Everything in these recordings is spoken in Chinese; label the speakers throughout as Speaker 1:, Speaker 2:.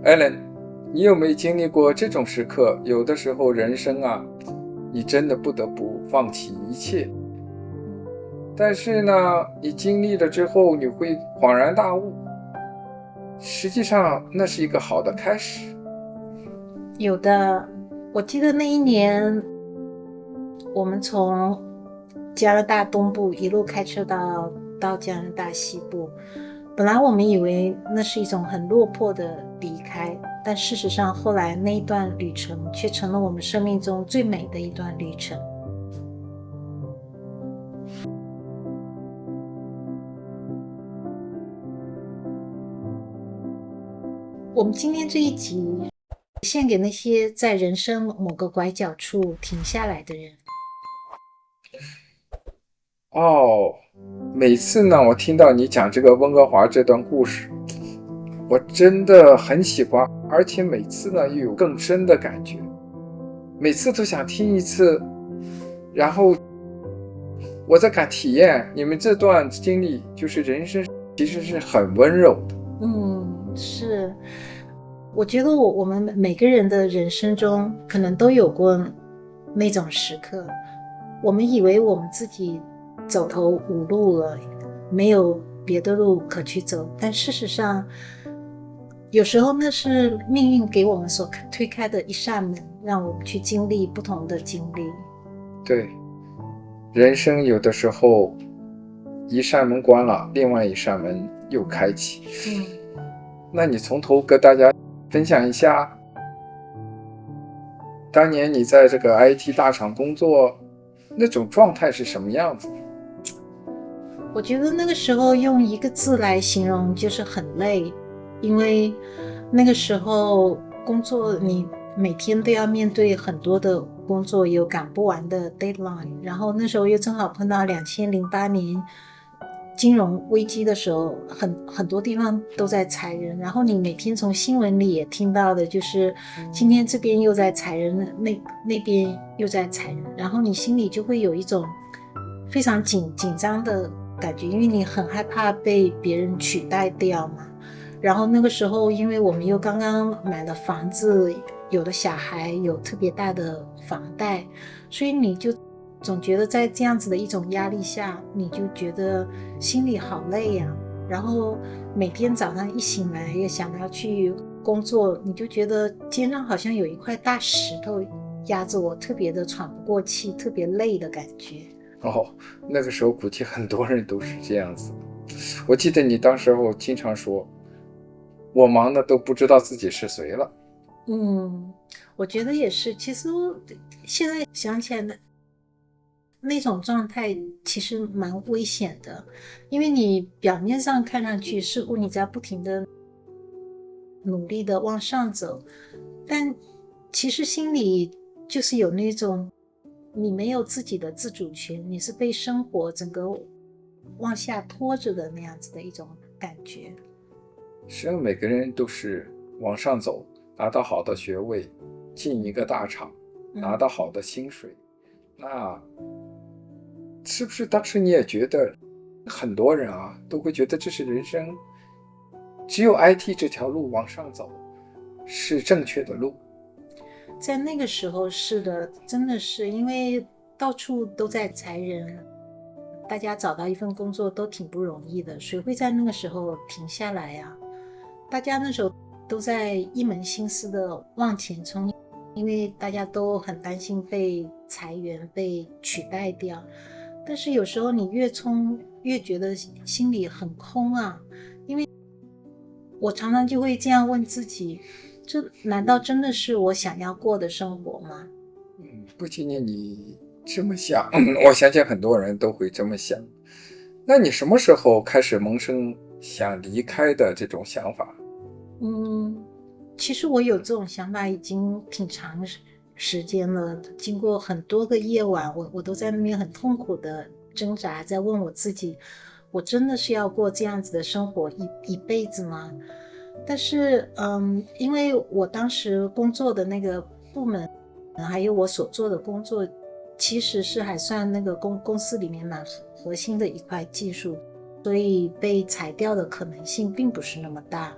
Speaker 1: Allen，你有没有经历过这种时刻？有的时候人生啊，你真的不得不放弃一切，但是呢，你经历了之后，你会恍然大悟，实际上那是一个好的开始。
Speaker 2: 有的，我记得那一年，我们从加拿大东部一路开车到加拿大西部。本来我们以为那是一种很落魄的离开，但事实上后来那一段旅程却成了我们生命中最美的一段旅程。我们今天这一集献给那些在人生某个拐角处停下来的人。
Speaker 1: 哦，每次呢，我听到你讲这个温哥华这段故事，我真的很喜欢，而且每次呢又有更深的感觉，每次都想听一次，然后我在敢体验你们这段经历，就是人生其实是很温柔的。
Speaker 2: 是，我觉得我们每个人的人生中可能都有过那种时刻，我们以为我们自己走投无路了，没有别的路可去走，但事实上有时候那是命运给我们所推开的一扇门，让我们去经历不同的经历。
Speaker 1: 对，人生有的时候一扇门关了，另外一扇门又开启。那你从头跟大家分享一下，当年你在这个 IT 大厂工作，那种状态是什么样子？
Speaker 2: 我觉得那个时候用一个字来形容就是很累，因为那个时候工作你每天都要面对很多的工作，有赶不完的 deadline， 然后那时候又正好碰到2008年金融危机的时候，很多地方都在裁人，然后你每天从新闻里也听到的就是今天这边又在裁人，那边又在裁人，然后你心里就会有一种非常紧张的感觉，因为你很害怕被别人取代掉嘛。然后那个时候，因为我们又刚刚买了房子，有的小孩有特别大的房贷，所以你就总觉得在这样子的一种压力下，你就觉得心里好累呀。然后每天早上一醒来也想要去工作，你就觉得肩上好像有一块大石头压着我，特别的喘不过气，特别累的感觉。
Speaker 1: 哦，那个时候估计很多人都是这样子。我记得你当时候经常说，我忙的都不知道自己是谁了。
Speaker 2: 我觉得也是。其实现在想起来那种状态其实蛮危险的，因为你表面上看上去似乎你在不停的努力的往上走，但其实心里就是有那种你没有自己的自主权，你是被生活整个往下拖着的那样子的一种感觉。
Speaker 1: 实际上每个人都是往上走，拿到好的学位，进一个大厂，拿到好的薪水。那是不是当时你也觉得很多人啊都会觉得这是人生，只有 IT 这条路往上走是正确的路？
Speaker 2: 在那个时候是的，真的是因为到处都在裁人，大家找到一份工作都挺不容易的，谁会在那个时候停下来呀？大家那时候都在一门心思的往前冲，因为大家都很担心被裁员、被取代掉。但是有时候你越冲越觉得心里很空啊，因为我常常就会这样问自己，这难道真的是我想要过的生活吗？
Speaker 1: 不仅仅你这么想，我相信很多人都会这么想。那你什么时候开始萌生想离开的这种想法？
Speaker 2: 嗯，其实我有这种想法已经挺长时间了，经过很多个夜晚，我都在那边很痛苦的挣扎，在问我自己，我真的是要过这样子的生活一辈子吗？但是，因为我当时工作的那个部门，还有我所做的工作，其实是还算那个公司里面蛮核心的一块技术，所以被裁掉的可能性并不是那么大。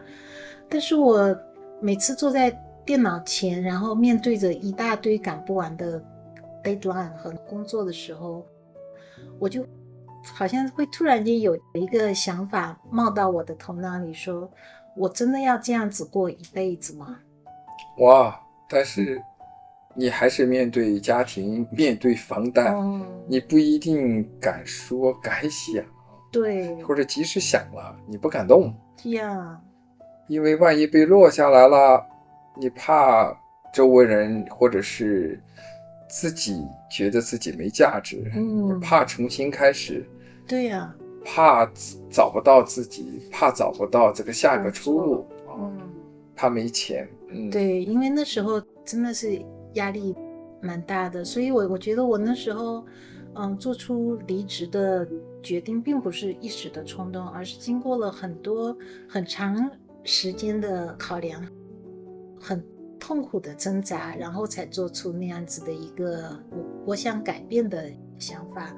Speaker 2: 但是我每次坐在电脑前，然后面对着一大堆赶不完的 deadline 和工作的时候，我就好像会突然间有一个想法冒到我的头脑里说，我真的要这样子过一辈子吗？
Speaker 1: 哇，但是你还是面对家庭，面对房贷，你不一定敢说敢想，
Speaker 2: 对，
Speaker 1: 或者即使想了，你不敢动
Speaker 2: 呀，
Speaker 1: 因为万一被落下来了，你怕周围人或者是自己觉得自己没价值，你怕重新开始，
Speaker 2: 对呀，
Speaker 1: 怕找不到自己，怕找不到这个下个出路，怕没钱，
Speaker 2: 对，因为那时候真的是压力蛮大的，所以我觉得我那时候做出离职的决定并不是一时的冲动，而是经过了很长时间的考量，很痛苦的挣扎，然后才做出那样子的一个我想改变的想法。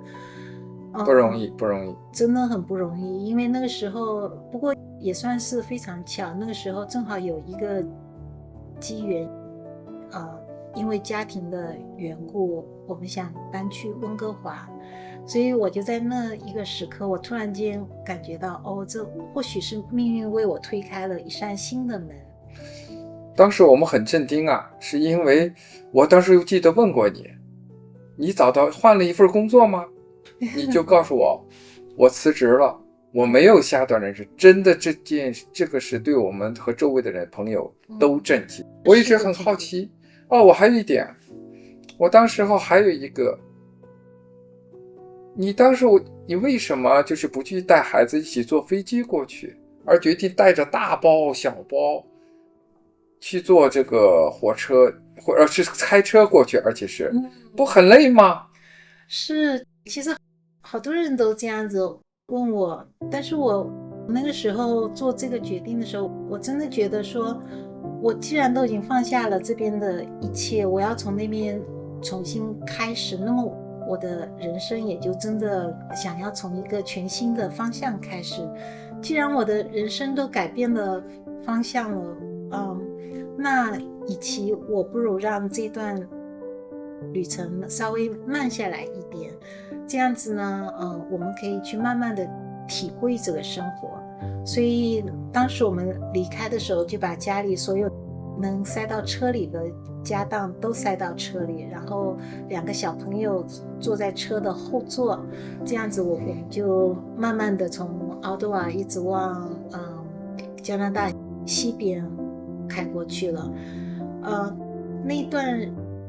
Speaker 1: 不容易，不容易，
Speaker 2: 真的很不容易。因为那个时候，不过也算是非常巧，那个时候正好有一个机缘，因为家庭的缘故，我们想搬去温哥华，所以我就在那一个时刻，我突然间感觉到，这或许是命运为我推开了一扇新的门。
Speaker 1: 当时我们很震惊啊，是因为我当时记得问过你，你换了一份工作吗？你就告诉我，我辞职了，我没有下段人生。真的，这个是对我们和周围的人朋友都震惊。我一直很好奇。我还有一点，我当时候还有一个，你为什么就是不去带孩子一起坐飞机过去，而决定带着大包小包去坐这个火车，或者是开车过去，而且是不很累吗？
Speaker 2: 是，其实好多人都这样子问我，但是我那个时候做这个决定的时候，我真的觉得说，我既然都已经放下了这边的一切，我要从那边重新开始，那么我的人生也就真的想要从一个全新的方向开始。既然我的人生都改变了方向了，那与其我不如让这段旅程稍微慢下来一点，这样子呢，我们可以去慢慢的体会这个生活。所以当时我们离开的时候，就把家里所有能塞到车里的家当都塞到车里，然后2个小朋友坐在车的后座，这样子我们就慢慢的从奥多瓦一直往加拿大西边开过去了。那一段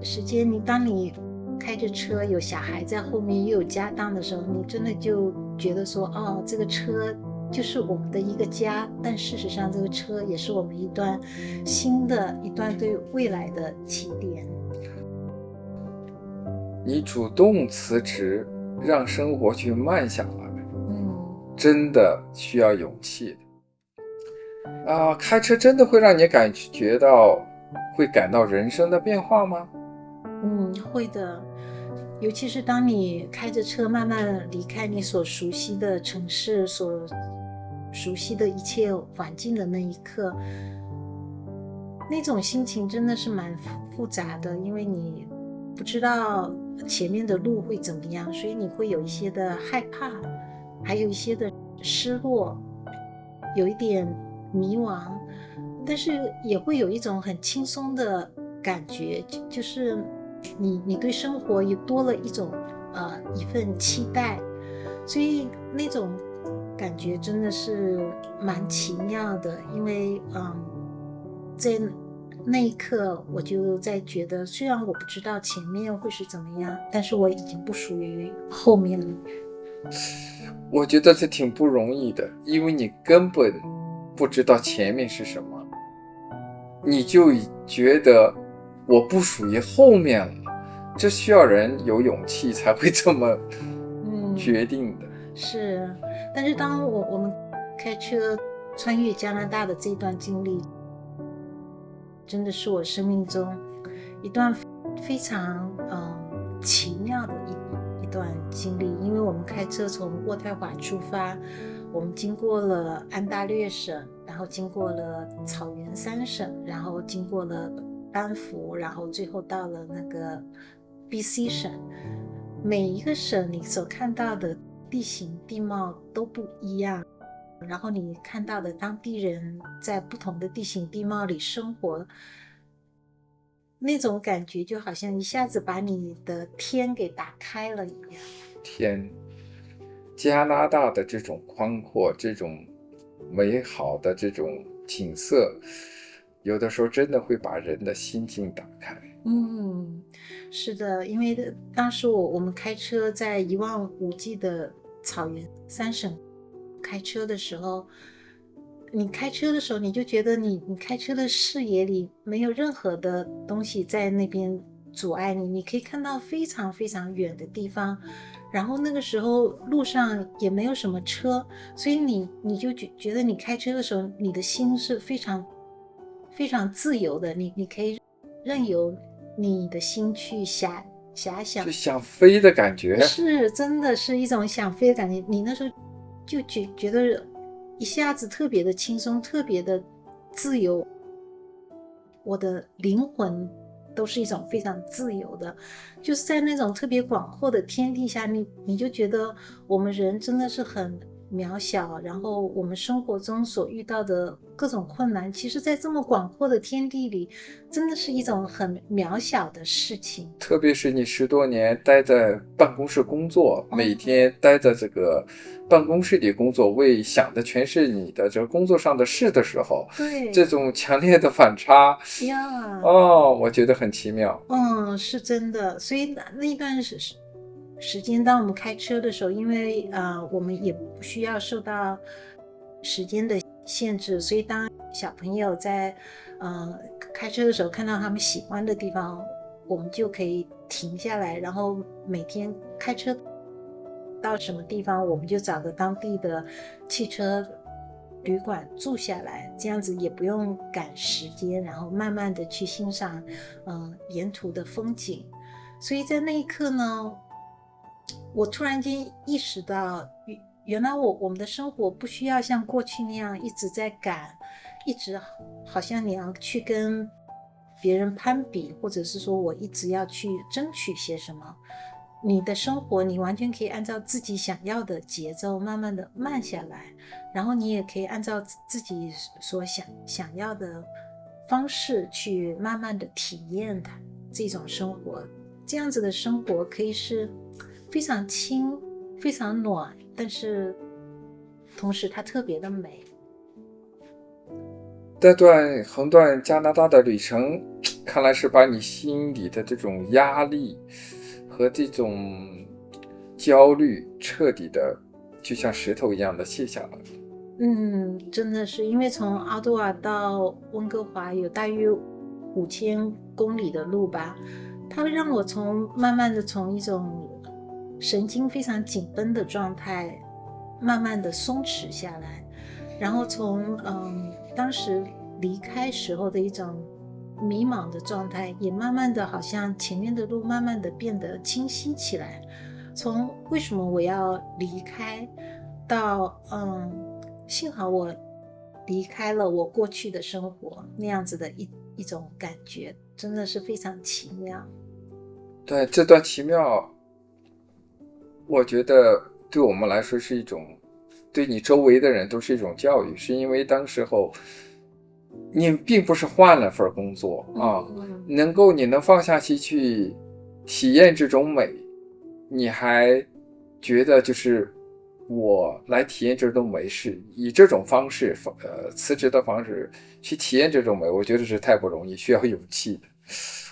Speaker 2: 时间，当你开着车，有小孩在后面，又有家当的时候，你真的就觉得说，这个车就是我们的一个家，但事实上这个车也是我们一段新的一段对未来的起点。
Speaker 1: 你主动辞职，让生活去慢下来，真的需要勇气的。开车真的会让你感到人生的变化吗？
Speaker 2: 会的。尤其是当你开着车慢慢离开你所熟悉的城市，所熟悉的一切环境的那一刻，那种心情真的是蛮复杂的，因为你不知道前面的路会怎么样，所以你会有一些的害怕，还有一些的失落，有一点迷惘，但是也会有一种很轻松的感觉，就是你对生活也多了一份期待，所以那种感觉真的是蛮奇妙的。因为在那一刻我就在觉得，虽然我不知道前面会是怎么样，但是我已经不属于后面了。
Speaker 1: 我觉得这挺不容易的，因为你根本不知道前面是什么，你就觉得我不属于后面了，这需要人有勇气才会这么决定的。
Speaker 2: 是，但是当我们开车穿越加拿大的这段经历，真的是我生命中一段非常奇妙的一段经历。因为我们开车从渥太华出发，我们经过了安大略省，然后经过了草原3省，然后经过了班夫，然后最后到了那个 BC 省。每一个省你所看到的地形地貌都不一样，然后你看到的当地人在不同的地形地貌里生活，那种感觉就好像一下子把你的天给打开了一样。
Speaker 1: 天，加拿大的这种宽阔，这种美好的这种景色，有的时候真的会把人的心境打开。
Speaker 2: 是的，因为当时我们开车在一望无际的草原3省开车的时候，你开车的时候你就觉得你开车的视野里没有任何的东西在那边阻碍你，你可以看到非常非常远的地方，然后那个时候路上也没有什么车，所以你就觉得你开车的时候你的心是非常非常自由的，你可以任由你的心去遐想，
Speaker 1: 就想飞的感觉。
Speaker 2: 是真的是一种想飞的感觉。你那时候就觉得一下子特别的轻松，特别的自由，我的灵魂都是一种非常自由的，就是在那种特别广阔的天地下，你就觉得我们人真的是很渺小，然后我们生活中所遇到的各种困难，其实在这么广阔的天地里，真的是一种很渺小的事情。
Speaker 1: 特别是你10多年待在办公室工作，每天待在这个办公室里工作，为想的全是你的这个工作上的事的时候，
Speaker 2: 对，
Speaker 1: 这种强烈的反差
Speaker 2: 呀，
Speaker 1: 我觉得很奇妙。
Speaker 2: 是真的。所以那一段时间，当我们开车的时候，因为我们也不需要受到时间的限制，所以当小朋友在开车的时候看到他们喜欢的地方，我们就可以停下来，然后每天开车到什么地方，我们就找个当地的汽车旅馆住下来，这样子也不用赶时间，然后慢慢的去欣赏沿途的风景。所以在那一刻呢，我突然间意识到，原来我们的生活不需要像过去那样一直在赶，一直好像你要去跟别人攀比，或者是说我一直要去争取些什么。你的生活你完全可以按照自己想要的节奏慢慢的慢下来，然后你也可以按照自己所想要的方式去慢慢的体验它这种生活。这样子的生活可以是非常轻非常暖，但是同时它特别的美。
Speaker 1: 这段横断加拿大的旅程，看来是把你心里的这种压力和这种焦虑彻底的就像石头一样的卸下来。
Speaker 2: 真的是，因为从奥多瓦到温哥华有大约5000公里的路吧，它会让我慢慢的从一种神经非常紧绷的状态慢慢的松弛下来，然后从当时离开时候的一种迷茫的状态，也慢慢的好像前面的路慢慢的变得清晰起来。从为什么我要离开到幸好我离开了我过去的生活，那样子的一种感觉真的是非常奇妙。
Speaker 1: 对，这段奇妙我觉得对我们来说是一种，对你周围的人都是一种教育，是因为当时候你并不是换了份工作你能放下心去体验这种美，你还觉得就是我来体验这种美是以这种方式辞职的方式去体验这种美，我觉得是太不容易，需要勇气的。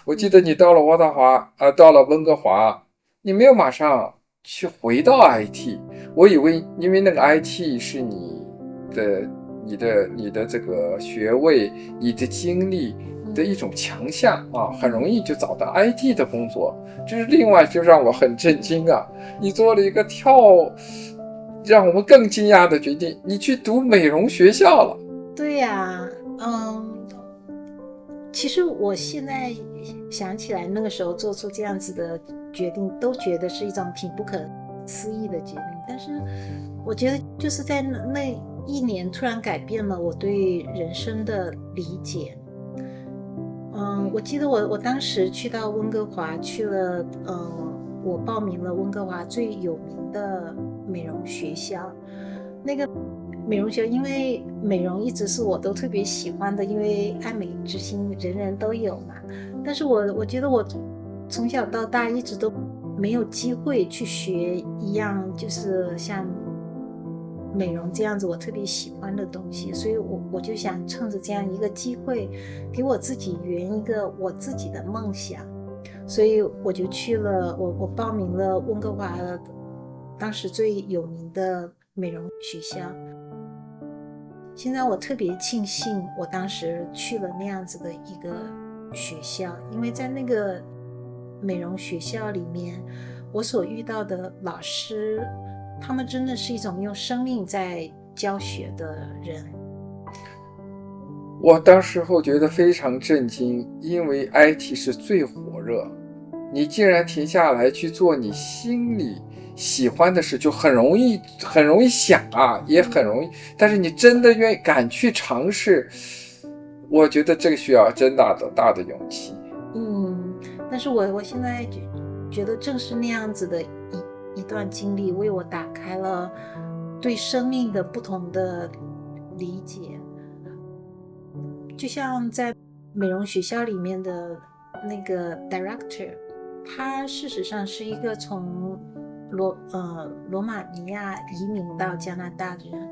Speaker 1: 我记得你到了到了温哥华，你没有马上去回到 IT， 我以为因为那个 IT 是你的这个学位，你的经历的一种强项很容易就找到 IT 的工作。这是另外就让我很震惊你做了一个让我们更惊讶的决定，你去读美容学校了。
Speaker 2: 对呀，其实我现在想起来，那个时候做出这样子的决定，都觉得是一种挺不可思议的决定。但是我觉得就是在那一年突然改变了我对人生的理解。我记得我当时去到温哥华去了，我报名了温哥华最有名的美容学校。那个美容学校，因为美容一直是我都特别喜欢的，因为爱美之心人人都有嘛。但是我觉得我从小到大一直都没有机会去学一样就是像美容这样子我特别喜欢的东西，所以我就想趁着这样一个机会给我自己圆一个我自己的梦想，所以我就去了，我报名了温哥华当时最有名的美容学校。现在我特别庆幸我当时去了那样子的一个学校，因为在那个美容学校里面，我所遇到的老师，他们真的是一种用生命在教学的人。
Speaker 1: 我当时候觉得非常震惊，因为 IT 是最火热，你竟然停下来去做你心里喜欢的事，就很容易想啊，也很容易，但是你真的敢去尝试，我觉得这个需要真大的勇气。
Speaker 2: 但是我现在觉得正是那样子的一段经历，为我打开了对生命的不同的理解。就像在美容学校里面的那个 director， 他事实上是一个从罗马尼亚移民到加拿大的人，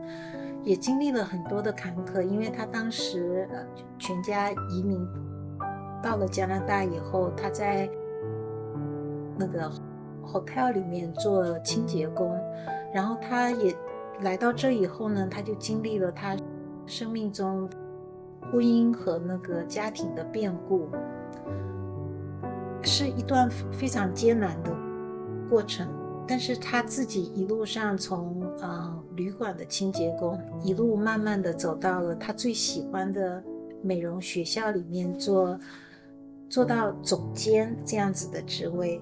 Speaker 2: 也经历了很多的坎坷，因为他当时全家移民到了加拿大以后，他在那个 hotel 里面做清洁工，然后他也来到这以后呢，他就经历了他生命中婚姻和那个家庭的变故，是一段非常艰难的过程。但是他自己一路上从旅馆的清洁工一路慢慢的走到了他最喜欢的美容学校里面做到总监这样子的职位，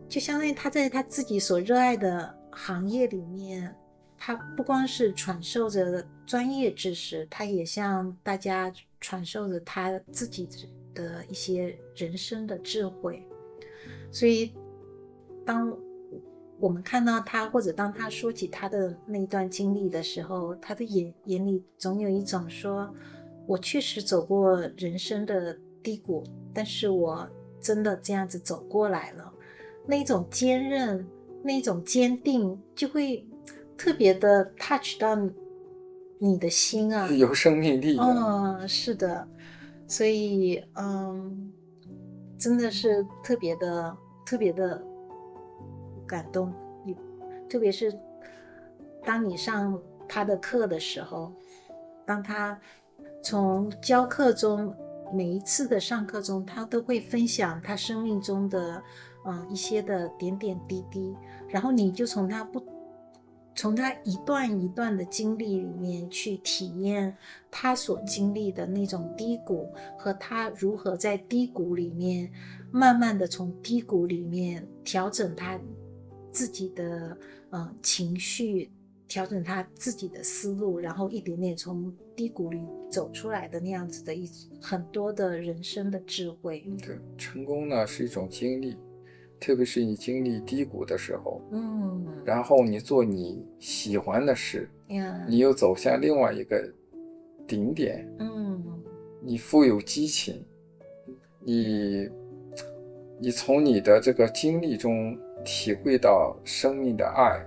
Speaker 2: 就相当于他在他自己所热爱的行业里面，他不光是传授着专业知识，他也向大家传授着他自己的一些人生的智慧。所以当我们看到他，或者当他说起他的那一段经历的时候，他的眼里总有一种说，我确实走过人生的低谷，但是我真的这样子走过来了。那种坚韧，那种坚定，就会特别的 touch 到你的心啊，
Speaker 1: 有生命力的。
Speaker 2: 是的，所以真的是特别的感动，特别是当你上他的课的时候，当他从教课中每一次的上课中，他都会分享他生命中的一些的点点滴滴，然后你就从他一段一段的经历里面去体验他所经历的那种低谷，和他如何在低谷里面慢慢的从低谷里面调整他自己的情绪，调整他自己的思路，然后一点点从低谷里走出来的那样子的很多的人生的智慧。
Speaker 1: 对，成功呢是一种经历，特别是你经历低谷的时候，然后你做你喜欢的事，你又走向另外一个顶点，你富有激情，你从你的这个经历中体会到生命的爱，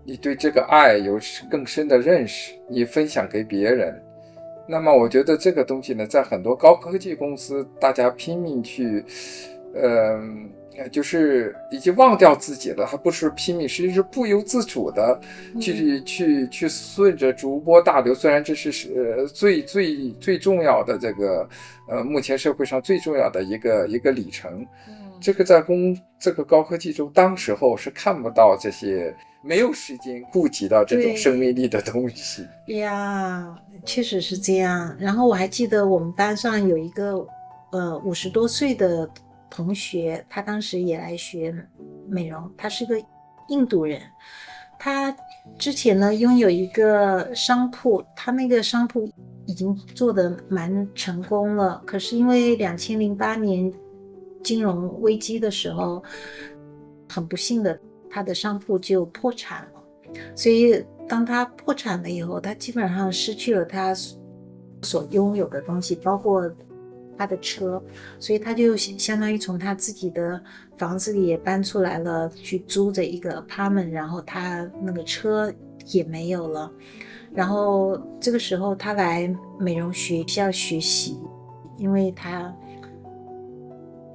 Speaker 1: 你对这个爱有更深的认识，你分享给别人。那么我觉得这个东西呢，在很多高科技公司，大家拼命去就是已经忘掉自己了，还不是拼命，实际是不由自主的去顺着逐波大流。虽然这是最重要的这个目前社会上最重要的一个里程，这个在这个高科技中，当时候是看不到这些，没有时间顾及到这种生命力的东西
Speaker 2: 呀，确实是这样。然后我还记得我们班上有一个50多岁的同学，他当时也来学美容，他是个印度人，他之前呢拥有一个商铺，他那个商铺已经做得蛮成功了，可是因为2008年金融危机的时候，很不幸的他的商铺就破产了，所以当他破产了以后，他基本上失去了他所拥有的东西，包括他的车，所以他就相当于从他自己的房子里也搬出来了，去租着一个 apartment， 然后他那个车也没有了。然后这个时候他来美容学校学习，因为他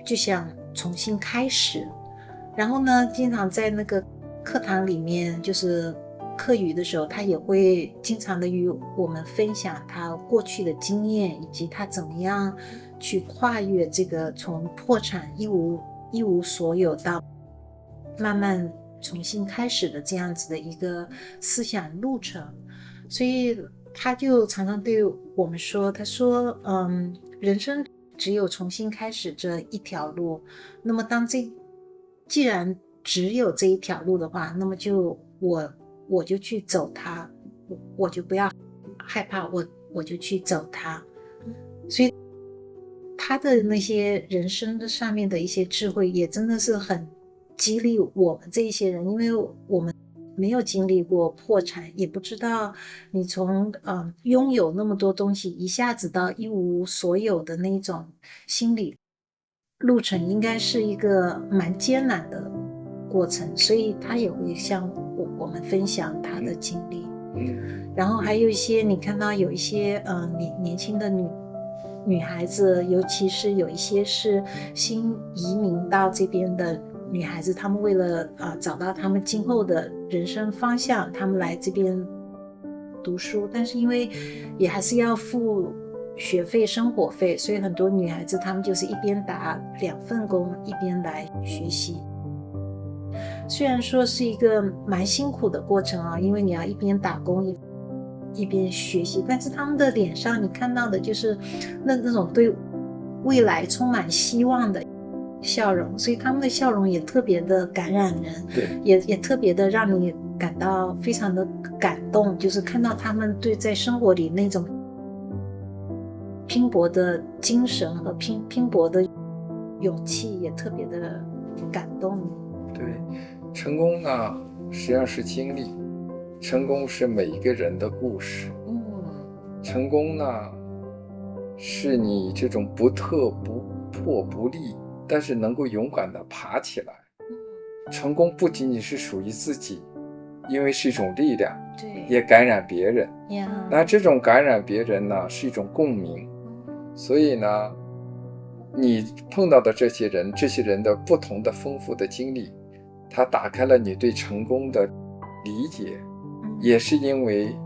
Speaker 2: 就想重新开始。然后呢，经常在那个课堂里面，就是课余的时候，他也会经常的与我们分享他过去的经验，以及他怎么样去跨越这个从破产一无所有到慢慢重新开始的这样子的一个思想路程。所以他就常常对我们说，他说人生只有重新开始这一条路，那么既然只有这一条路的话，那么我就去走它，我就不要害怕，我就去走它。所以他的那些人生的上面的一些智慧也真的是很激励我们这一些人，因为我们没有经历过破产，也不知道你从拥有那么多东西一下子到一无所有的那种心理路程应该是一个蛮艰难的过程，所以他也会向我们分享他的经历。然后还有一些你看到有一些年轻的女孩子，尤其是有一些是新移民到这边的女孩子，她们为了找到她们今后的人生方向，她们来这边读书，但是因为也还是要付学费生活费，所以很多女孩子她们就是一边打2份工一边来学习。虽然说是一个蛮辛苦的过程因为你要一边打工一边学习，但是他们的脸上你看到的就是那种对未来充满希望的笑容，所以他们的笑容也特别的感染人，也特别的让你感到非常的感动，就是看到他们对在生活里那种拼搏的精神和拼搏的勇气也特别的感动你。
Speaker 1: 对，成功呢实际上是经历，成功是每一个人的故事。成功呢是你这种不特不破不立，但是能够勇敢的爬起来。成功不仅仅是属于自己，因为是一种力量，
Speaker 2: 对，
Speaker 1: 也感染别人。那这种感染别人呢是一种共鸣。所以呢你碰到的这些人的不同的丰富的经历，它打开了你对成功的理解，也是因为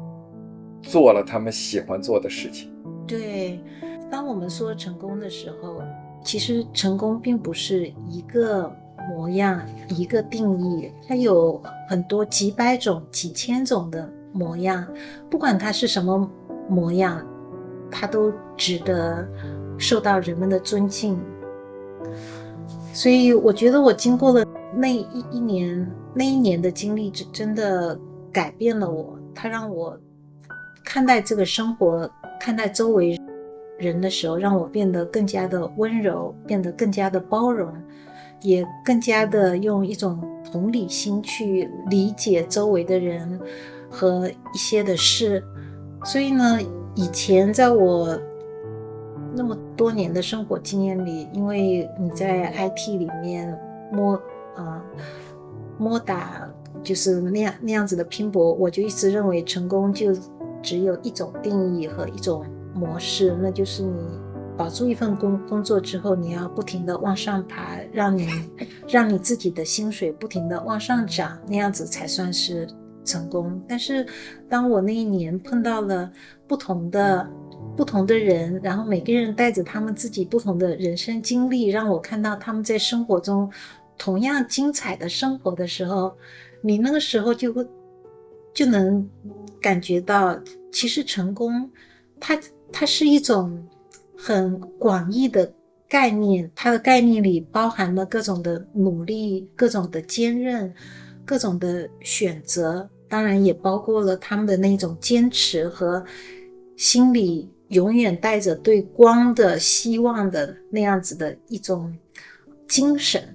Speaker 1: 做了他们喜欢做的事情。
Speaker 2: 对，当我们说成功的时候，其实成功并不是一个模样一个定义，它有很多几百种几千种的模样，不管它是什么模样，它都值得受到人们的尊敬。所以我觉得我经过了那一年的经历，真的改变了我，它让我看待这个生活，看待周围人的时候，让我变得更加的温柔，变得更加的包容，也更加的用一种同理心去理解周围的人和一些的事。所以呢，以前在我那么多年的生活经验里，因为你在 IT 里面摸打，就是那样子的拼搏，我就一直认为成功就只有一种定义和一种模式，那就是你保住一份工作之后，你要不停的往上爬，让你自己的薪水不停的往上涨，那样子才算是成功。但是当我那一年碰到了不同的人，然后每个人带着他们自己不同的人生经历，让我看到他们在生活中同样精彩的生活的时候，你那个时候就能感觉到，其实成功它是一种很广义的概念，它的概念里包含了各种的努力，各种的坚韧，各种的选择，当然也包括了他们的那种坚持和心里永远带着对光的希望的那样子的一种精神。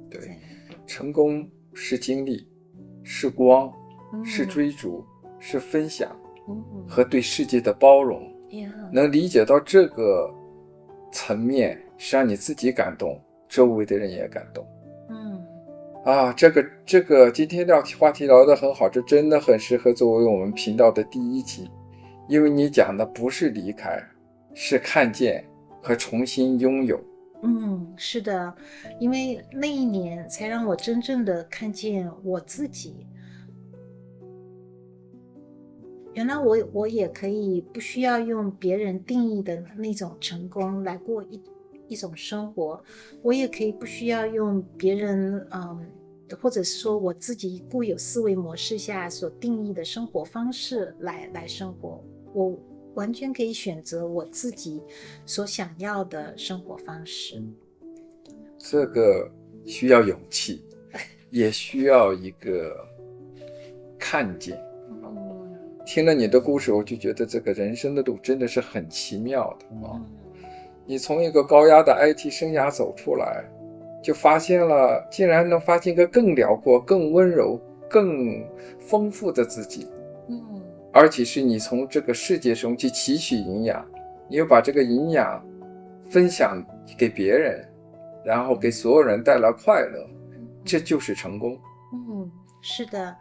Speaker 1: 对，成功是经历，是光，是追逐，是分享，和对世界的包容。能理解到这个层面，是让你自己感动，周围的人也感动。这个今天话题聊得很好，这真的很适合作为我们频道的第一集，因为你讲的不是离开，是看见和重新拥有。
Speaker 2: 是的，因为那一年才让我真正的看见我自己。原来我也可以不需要用别人定义的那种成功来过一种生活，我也可以不需要用别人或者是说我自己固有思维模式下所定义的生活方式来生活，我完全可以选择我自己所想要的生活方式。
Speaker 1: 这个需要勇气，也需要一个看见。听了你的故事，我就觉得这个人生的路真的是很奇妙的你从一个高压的 IT 生涯走出来，就发现了，竟然能发现一个更辽阔、更温柔、更丰富的自己。而且是你从这个世界中去汲取营养，你又把这个营养分享给别人，然后给所有人带来快乐，这就是成功。
Speaker 2: 是的，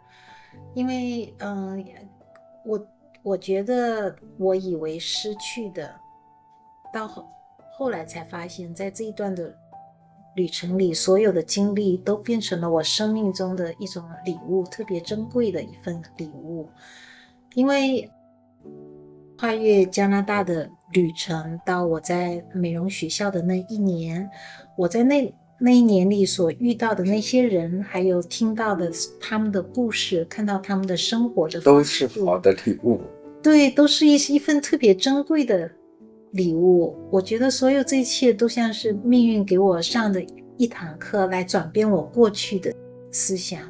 Speaker 2: 因为我觉得我以为失去的，到后来才发现，在这一段的旅程里，所有的经历都变成了我生命中的一种礼物，特别珍贵的一份礼物。因为跨越加拿大的旅程到我在美容学校的那一年，我在那一年里所遇到的那些人，还有听到的他们的故事，看到他们的生活的方式，
Speaker 1: 都是好的礼物。
Speaker 2: 对，都是一份特别珍贵的礼物。我觉得所有这一切都像是命运给我上的一堂课，来转变我过去的思想。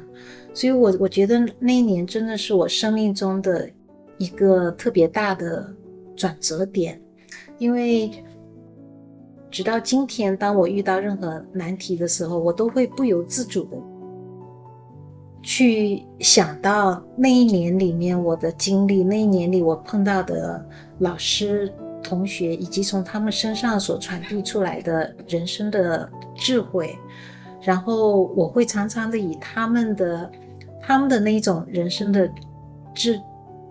Speaker 2: 所以我觉得那一年真的是我生命中的一个特别大的转折点。因为直到今天，当我遇到任何难题的时候，我都会不由自主的去想到那一年里面我的经历，那一年里我碰到的老师、同学，以及从他们身上所传递出来的人生的智慧。然后我会常常的以他们的那种人生的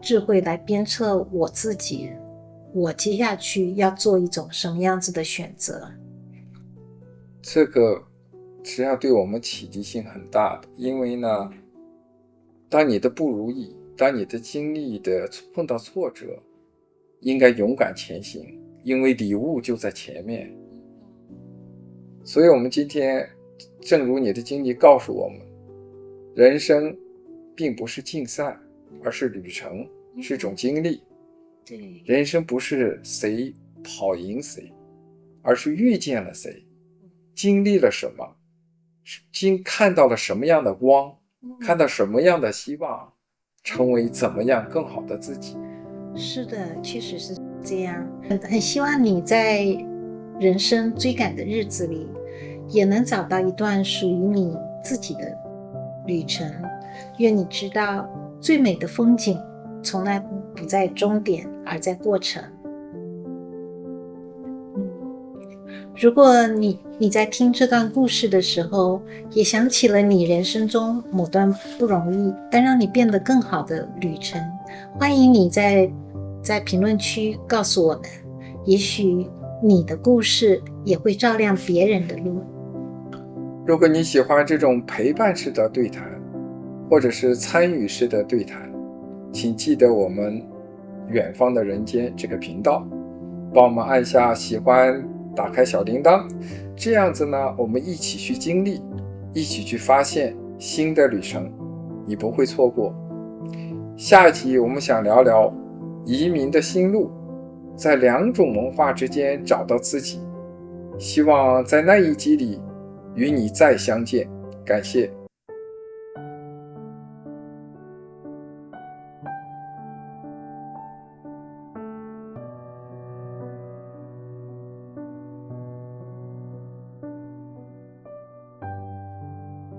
Speaker 2: 智慧来鞭策我自己，我接下去要做一种什么样子的选择。
Speaker 1: 这个实际上对我们启迪性很大的，因为呢，当你的不如意，当你的经历的碰到挫折，应该勇敢前行，因为礼物就在前面。所以我们今天正如你的经历告诉我们，人生并不是竞赛，而是旅程，是种经历。
Speaker 2: 对，
Speaker 1: 人生不是谁跑赢谁，而是遇见了谁，经历了什么，看到了什么样的光，看到什么样的希望，成为怎么样更好的自己。
Speaker 2: 是的，确实是这样。很希望你在人生追赶的日子里，也能找到一段属于你自己的旅程。愿你知道，最美的风景从来不在终点，而在过程。如果你在听这段故事的时候，也想起了你人生中某段不容易但让你变得更好的旅程，欢迎你在评论区告诉我们，也许你的故事也会照亮别人的路。
Speaker 1: 如果你喜欢这种陪伴式的对谈，或者是参与式的对谈，请记得我们远方的人间这个频道，帮我们按下喜欢，打开小铃铛，这样子呢，我们一起去经历，一起去发现新的旅程，你不会错过。下一集我们想聊聊移民的心路，在两种文化之间找到自己，希望在那一集里与你再相见，感谢。